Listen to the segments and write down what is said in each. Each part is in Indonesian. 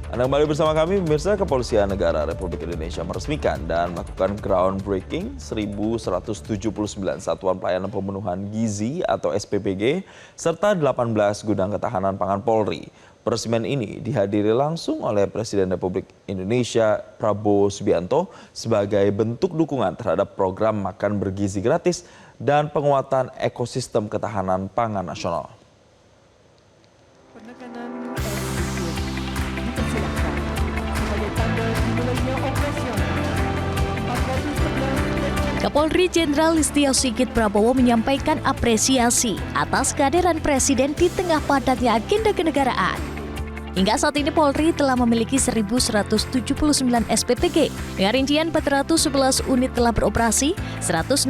Anda kembali bersama kami, pemirsa. Kepolisian Negara Republik Indonesia meresmikan dan melakukan groundbreaking 1.179 satuan pelayanan pembunuhan gizi atau SPPG serta 18 gudang ketahanan pangan Polri. Peresmian ini dihadiri langsung oleh Presiden Republik Indonesia Prabowo Subianto sebagai bentuk dukungan terhadap program makan bergizi gratis dan penguatan ekosistem ketahanan pangan nasional. Kapolri Jenderal Listio Sigit Prabowo menyampaikan apresiasi atas kehadiran Presiden di tengah padatnya agenda kenegaraan. Hingga saat ini Polri telah memiliki 1.179 SPPG, dengan rincian 411 unit telah beroperasi, 162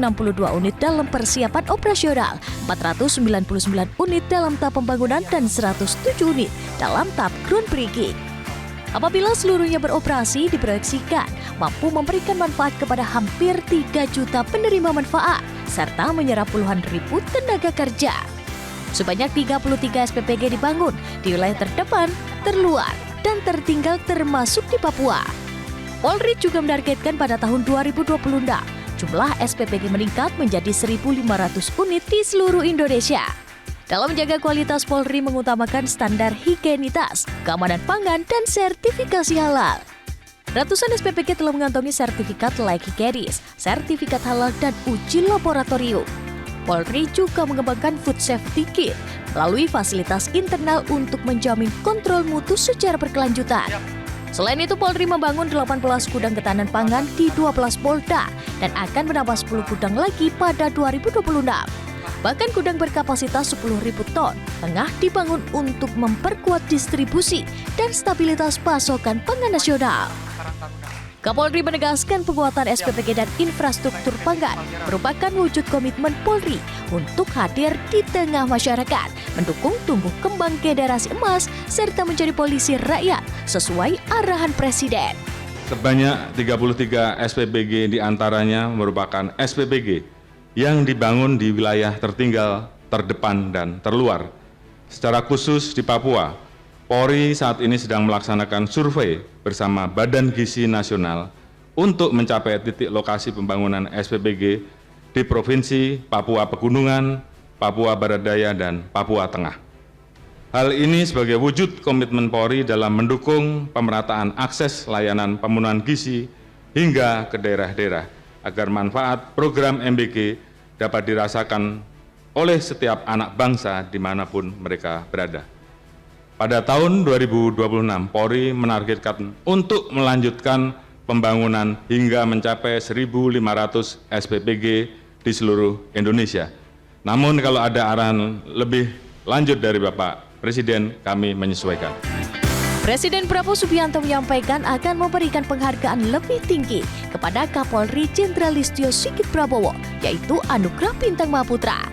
unit dalam persiapan operasional, 499 unit dalam tahap pembangunan, dan 107 unit dalam tahap groundbreaking. Apabila seluruhnya beroperasi, diproyeksikan mampu memberikan manfaat kepada hampir 3 juta penerima manfaat, serta menyerap puluhan ribu tenaga kerja. Sebanyak 33 SPPG dibangun di wilayah terdepan, terluar, dan tertinggal termasuk di Papua. Polri juga menargetkan pada tahun 2026, jumlah SPPG meningkat menjadi 1.500 unit di seluruh Indonesia. Dalam menjaga kualitas, Polri mengutamakan standar higienitas, keamanan pangan, dan sertifikasi halal. Ratusan SPPG telah mengantongi sertifikat layak higienis, sertifikat halal, dan uji laboratorium. Polri juga mengembangkan food safety kit melalui fasilitas internal untuk menjamin kontrol mutu secara berkelanjutan. Selain itu, Polri membangun 18 gudang ketahanan pangan di 12 Polda dan akan menambah 10 gudang lagi pada 2026. Bahkan gudang berkapasitas 10.000 ton tengah dibangun untuk memperkuat distribusi dan stabilitas pasokan pangan nasional. Kapolri menegaskan penguatan SPPG dan infrastruktur pangan merupakan wujud komitmen Polri untuk hadir di tengah masyarakat, mendukung tumbuh kembang generasi emas, serta menjadi polisi rakyat sesuai arahan Presiden. Sebanyak 33 SPPG diantaranya merupakan SPPG yang dibangun di wilayah tertinggal, terdepan, dan terluar. Secara khusus di Papua, Polri saat ini sedang melaksanakan survei bersama Badan Gizi Nasional untuk mencapai titik lokasi pembangunan SPPG di Provinsi Papua Pegunungan, Papua Barat Daya, dan Papua Tengah. Hal ini sebagai wujud komitmen Polri dalam mendukung pemerataan akses layanan pemenuhan gizi hingga ke daerah-daerah agar manfaat program MBG dapat dirasakan oleh setiap anak bangsa dimanapun mereka berada. Pada tahun 2026, Polri menargetkan untuk melanjutkan pembangunan hingga mencapai 1.500 SPPG di seluruh Indonesia. Namun kalau ada arahan lebih lanjut dari Bapak Presiden, kami menyesuaikan. Presiden Prabowo Subianto menyampaikan akan memberikan penghargaan lebih tinggi kepada Kapolri Jenderal Listio Sigit Prabowo, yaitu Anugerah Bintang Mahaputra.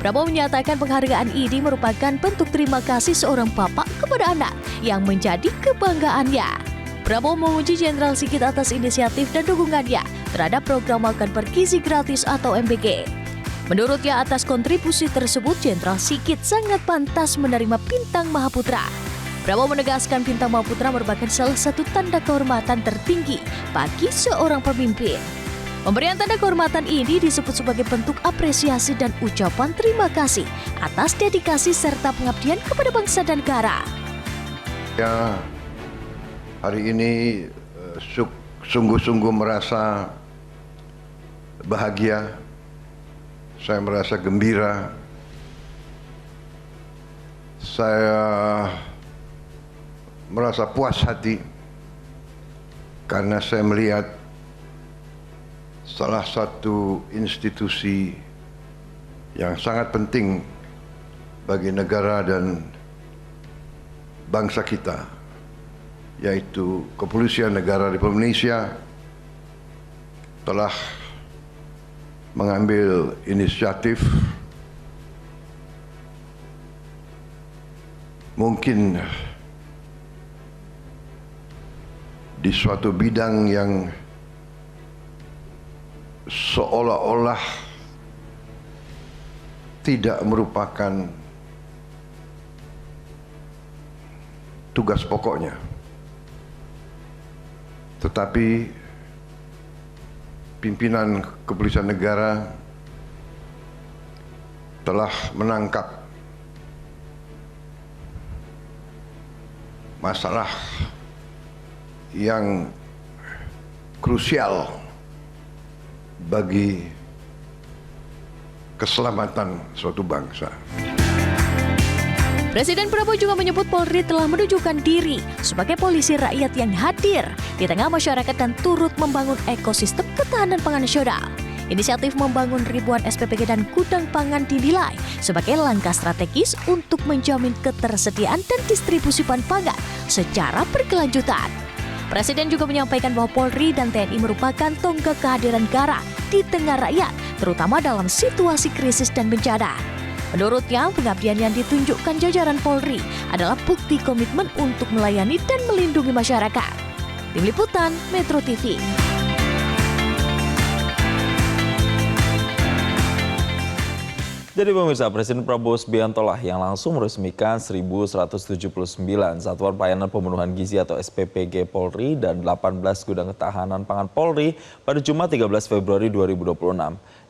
Prabowo menyatakan penghargaan ini merupakan bentuk terima kasih seorang bapak kepada anak yang menjadi kebanggaannya. Prabowo memuji Jenderal Sigit atas inisiatif dan dukungannya terhadap program makan bergizi gratis atau MBG. Menurutnya, atas kontribusi tersebut, Jenderal Sigit sangat pantas menerima Bintang Mahaputra. Prabowo menegaskan Bintang Mahaputra merupakan salah satu tanda kehormatan tertinggi bagi seorang pemimpin. Pemberian tanda kehormatan ini disebut sebagai bentuk apresiasi dan ucapan terima kasih atas dedikasi serta pengabdian kepada bangsa dan negara. Ya, hari ini sungguh-sungguh merasa bahagia, saya merasa gembira, saya merasa puas hati karena saya melihat salah satu institusi yang sangat penting bagi negara dan bangsa kita, yaitu Kepolisian Negara Republik Indonesia, telah mengambil inisiatif mungkin di suatu bidang yang seolah-olah tidak merupakan tugas pokoknya, tetapi pimpinan kepolisian negara telah menangkap masalah yang krusial bagi keselamatan suatu bangsa. Presiden Prabowo juga menyebut Polri telah menunjukkan diri sebagai polisi rakyat yang hadir di tengah masyarakat dan turut membangun ekosistem ketahanan pangan nasional. Inisiatif membangun ribuan SPPG dan gudang pangan dinilai sebagai langkah strategis untuk menjamin ketersediaan dan distribusi bahan pangan secara berkelanjutan. Presiden juga menyampaikan bahwa Polri dan TNI merupakan tonggak kehadiran negara di tengah rakyat, terutama dalam situasi krisis dan bencana. Menurutnya, pengabdian yang ditunjukkan jajaran Polri adalah bukti komitmen untuk melayani dan melindungi masyarakat. Tim Liputan Metro TV. Jadi pemirsa, Presiden Prabowo Subianto lah yang langsung meresmikan 1.179 satuan pelayanan pemenuhan gizi atau SPPG Polri dan 18 gudang ketahanan pangan Polri pada Jumat 13 Februari 2026.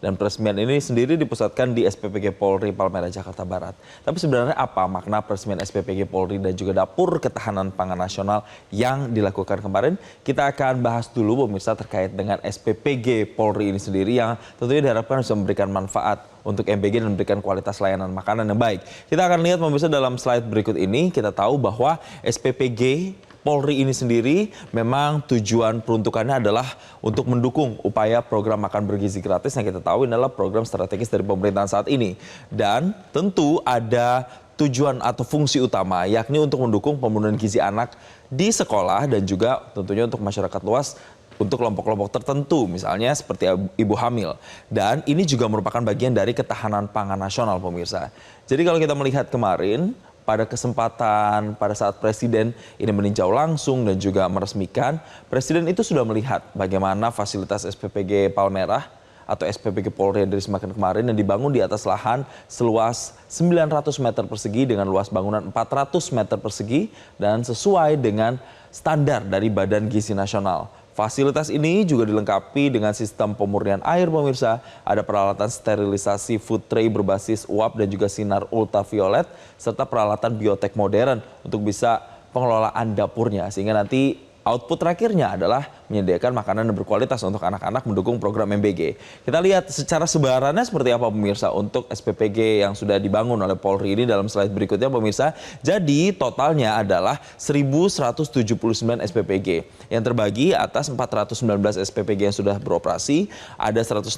Dan peresmian ini sendiri dipusatkan di SPPG Polri Palmerah, Jakarta Barat. Tapi sebenarnya apa makna peresmian SPPG Polri dan juga Dapur Ketahanan Pangan Nasional yang dilakukan kemarin? Kita akan bahas dulu pemirsa terkait dengan SPPG Polri ini sendiri yang tentunya diharapkan bisa memberikan manfaat untuk MBG dan memberikan kualitas layanan makanan yang baik. Kita akan lihat pemirsa dalam slide berikut ini, kita tahu bahwa SPPG Polri ini sendiri memang tujuan peruntukannya adalah untuk mendukung upaya program makan bergizi gratis yang kita tahu adalah program strategis dari pemerintahan saat ini. Dan tentu ada tujuan atau fungsi utama yakni untuk mendukung pemenuhan gizi anak di sekolah dan juga tentunya untuk masyarakat luas untuk kelompok-kelompok tertentu misalnya seperti ibu hamil. Dan ini juga merupakan bagian dari ketahanan pangan nasional pemirsa. Jadi kalau kita melihat kemarin pada kesempatan pada saat Presiden ini meninjau langsung dan juga meresmikan, Presiden itu sudah melihat bagaimana fasilitas SPPG Palmerah atau SPPG Polri yang diresmikan kemarin yang dibangun di atas lahan seluas 900 meter persegi dengan luas bangunan 400 meter persegi dan sesuai dengan standar dari Badan Gizi Nasional. Fasilitas ini juga dilengkapi dengan sistem pemurnian air pemirsa, ada peralatan sterilisasi food tray berbasis uap dan juga sinar ultraviolet, serta peralatan biotek modern untuk bisa pengelolaan dapurnya. Sehingga nanti output terakhirnya adalah menyediakan makanan yang berkualitas untuk anak-anak mendukung program MBG. Kita lihat secara sebarannya seperti apa pemirsa untuk SPPG yang sudah dibangun oleh Polri ini dalam slide berikutnya pemirsa. Jadi totalnya adalah 1.179 SPPG yang terbagi atas 419 SPPG yang sudah beroperasi, ada 162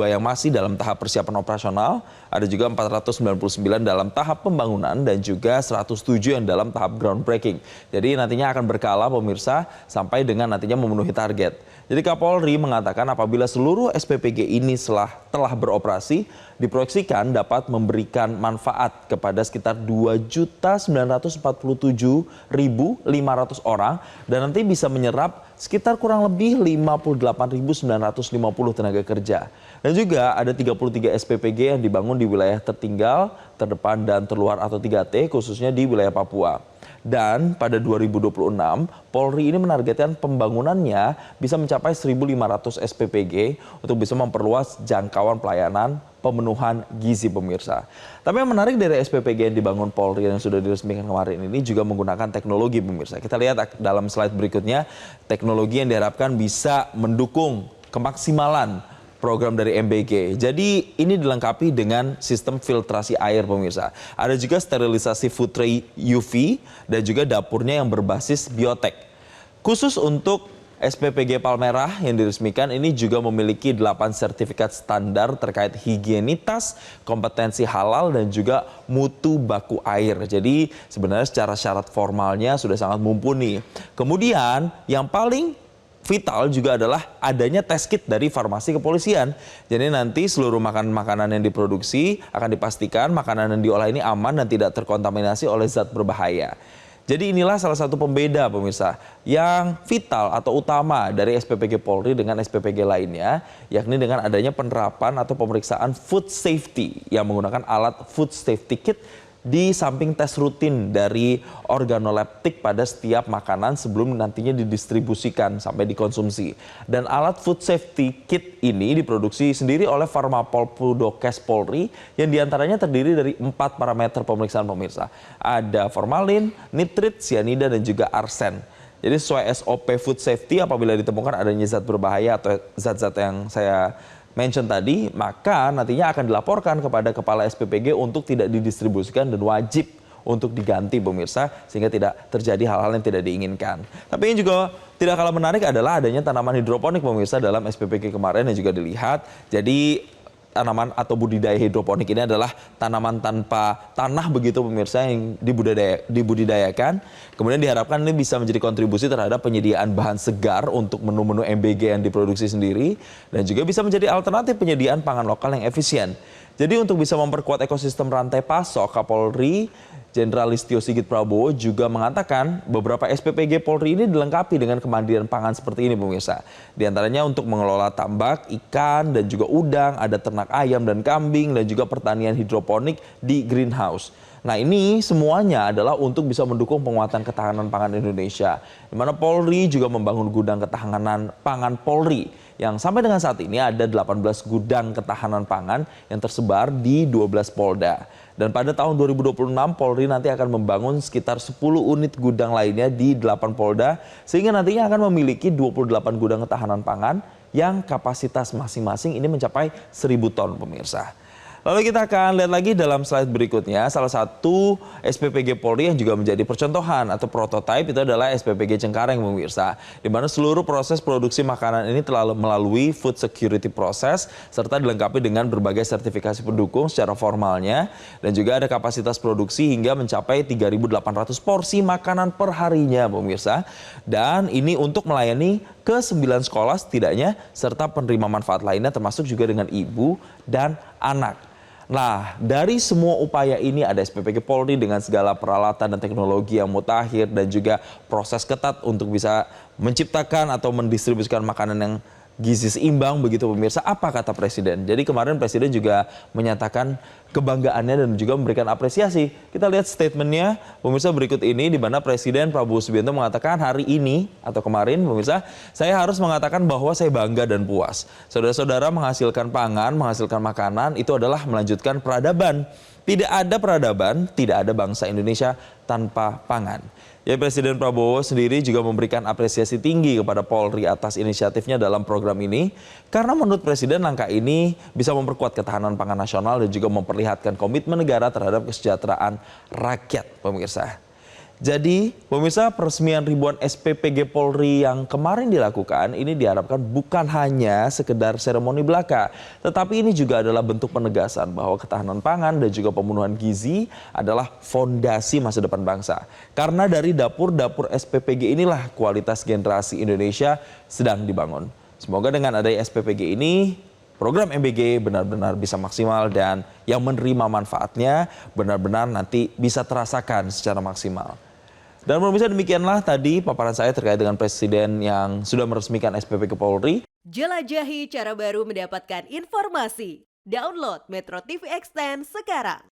yang masih dalam tahap persiapan operasional, ada juga 499 dalam tahap pembangunan dan juga 107 yang dalam tahap groundbreaking. Jadi nantinya akan berkala pemirsa sampai dengan nantinya memenuhi target. Jadi Kapolri mengatakan apabila seluruh SPPG ini telah beroperasi, diproyeksikan dapat memberikan manfaat kepada sekitar 2.947.500 orang dan nanti bisa menyerap sekitar kurang lebih 58.950 tenaga kerja. Dan juga ada 33 SPPG yang dibangun di wilayah tertinggal, terdepan dan terluar atau 3T khususnya di wilayah Papua. Dan pada 2026, Polri ini menargetkan pembangunannya bisa mencapai 1.500 SPPG untuk bisa memperluas jangkauan pelayanan pemenuhan gizi pemirsa. Tapi yang menarik dari SPPG yang dibangun Polri yang sudah diresmikan kemarin ini juga menggunakan teknologi pemirsa. Kita lihat dalam slide berikutnya, teknologi yang diharapkan bisa mendukung kemaksimalan program dari MBG. Jadi ini dilengkapi dengan sistem filtrasi air pemirsa. Ada juga sterilisasi food tray UV dan juga dapurnya yang berbasis biotek. Khusus untuk SPPG Palmerah yang diresmikan ini juga memiliki 8 sertifikat standar terkait higienitas, kompetensi halal dan juga mutu baku air. Jadi sebenarnya secara syarat formalnya sudah sangat mumpuni. Kemudian yang paling vital juga adalah adanya test kit dari farmasi kepolisian. Jadi nanti seluruh makanan yang diproduksi akan dipastikan makanan yang diolah ini aman dan tidak terkontaminasi oleh zat berbahaya. Jadi inilah salah satu pembeda pemirsa yang vital atau utama dari SPPG Polri dengan SPPG lainnya, yakni dengan adanya penerapan atau pemeriksaan food safety yang menggunakan alat food safety kit di samping tes rutin dari organoleptik pada setiap makanan sebelum nantinya didistribusikan sampai dikonsumsi. Dan alat food safety kit ini diproduksi sendiri oleh Farmapol Pudokes Polri yang diantaranya terdiri dari 4 parameter pemeriksaan pemirsa. Ada formalin, nitrit, sianida, dan juga arsen. Jadi sesuai SOP food safety, apabila ditemukan adanya zat berbahaya atau zat-zat yang saya mention tadi, maka nantinya akan dilaporkan kepada kepala SPPG untuk tidak didistribusikan dan wajib untuk diganti pemirsa, sehingga tidak terjadi hal-hal yang tidak diinginkan. Tapi yang juga tidak kalah menarik adalah adanya tanaman hidroponik pemirsa dalam SPPG kemarin yang juga dilihat. Jadi tanaman atau budidaya hidroponik ini adalah tanaman tanpa tanah begitu pemirsa yang dibudidayakan. Kemudian diharapkan ini bisa menjadi kontribusi terhadap penyediaan bahan segar untuk menu-menu MBG yang diproduksi sendiri dan juga bisa menjadi alternatif penyediaan pangan lokal yang efisien. Jadi untuk bisa memperkuat ekosistem rantai pasok, Kapolri Jenderal Listio Sigit Prabowo juga mengatakan beberapa SPPG Polri ini dilengkapi dengan kemandirian pangan seperti ini pemirsa. Di antaranya untuk mengelola tambak, ikan, dan juga udang, ada ternak ayam dan kambing, dan juga pertanian hidroponik di greenhouse. Nah ini semuanya adalah untuk bisa mendukung penguatan ketahanan pangan Indonesia. Di mana Polri juga membangun gudang ketahanan pangan Polri yang sampai dengan saat ini ada 18 gudang ketahanan pangan yang tersebar di 12 Polda. Dan pada tahun 2026 Polri nanti akan membangun sekitar 10 unit gudang lainnya di 8 Polda sehingga nantinya akan memiliki 28 gudang ketahanan pangan yang kapasitas masing-masing ini mencapai 1.000 ton pemirsa. Lalu kita akan lihat lagi dalam slide berikutnya, salah satu SPPG Polri yang juga menjadi percontohan atau prototipe itu adalah SPPG Cengkareng pemirsa. Di mana seluruh proses produksi makanan ini telah melalui food security process serta dilengkapi dengan berbagai sertifikasi pendukung secara formalnya. Dan juga ada kapasitas produksi hingga mencapai 3.800 porsi makanan per harinya pemirsa. Dan ini untuk melayani ke 9 sekolah setidaknya serta penerima manfaat lainnya termasuk juga dengan ibu dan anak. Nah, dari semua upaya ini ada SPPG Polri dengan segala peralatan dan teknologi yang mutakhir dan juga proses ketat untuk bisa menciptakan atau mendistribusikan makanan yang gizi seimbang begitu pemirsa. Apa kata Presiden? Jadi kemarin Presiden juga menyatakan kebanggaannya dan juga memberikan apresiasi. Kita lihat statementnya pemirsa berikut ini di mana Presiden Prabowo Subianto mengatakan hari ini atau kemarin pemirsa, saya harus mengatakan bahwa saya bangga dan puas. Saudara-saudara menghasilkan pangan, menghasilkan makanan itu adalah melanjutkan peradaban. Tidak ada peradaban, tidak ada bangsa Indonesia tanpa pangan. Ya, Presiden Prabowo sendiri juga memberikan apresiasi tinggi kepada Polri atas inisiatifnya dalam program ini. Karena menurut Presiden langkah ini bisa memperkuat ketahanan pangan nasional dan juga memperlihatkan komitmen negara terhadap kesejahteraan rakyat pemirsa. Jadi pemirsa, peresmian ribuan SPPG Polri yang kemarin dilakukan ini diharapkan bukan hanya sekedar seremoni belaka. Tetapi ini juga adalah bentuk penegasan bahwa ketahanan pangan dan juga pemenuhan gizi adalah fondasi masa depan bangsa. Karena dari dapur-dapur SPPG inilah kualitas generasi Indonesia sedang dibangun. Semoga dengan adanya SPPG ini, program MBG benar-benar bisa maksimal dan yang menerima manfaatnya benar-benar nanti bisa terasakan secara maksimal. Dan pemirsa, demikianlah tadi paparan saya terkait dengan Presiden yang sudah meresmikan SPPG Polri. Jelajahi cara baru mendapatkan informasi. Download Metro TV Extend sekarang.